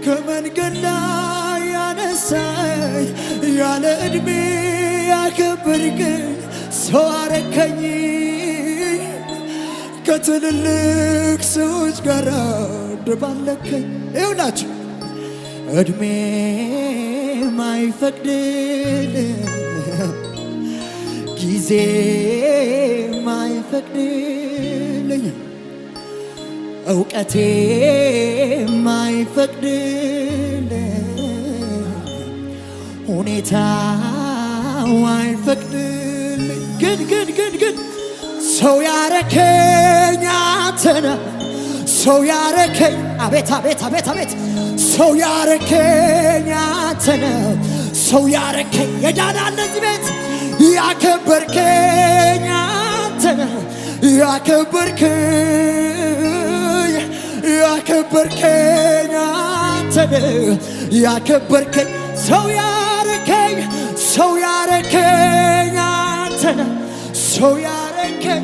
ከመንገድ ላይ ያነሳኝ ያለ ዕድሜ ያከበርከኝ ሰው አረከኝ ከትልልቅ ሰዎች ጋር ደባለከኝ። ይኸውላችሁ ዕድሜ ማይፈቅድልኝ ጊዜ ማይፈቅድልኝ እውቀቴ ማይፈቅድልኝ ሁኔታው አይፈቅድልኝ ግን ሰው ያረከኝ አንተነ ሰው ያረከኝ አቤት ሰው ያረከኝ አንተነ ሰው ያረከኝ የዳናን ለዚህ ቤት ያከበርከኝ አንተነ ያከበርከኝ አንተነ ያከበርከኝ ሰው ያረከኝ አንተነ ሰው ያረከኝ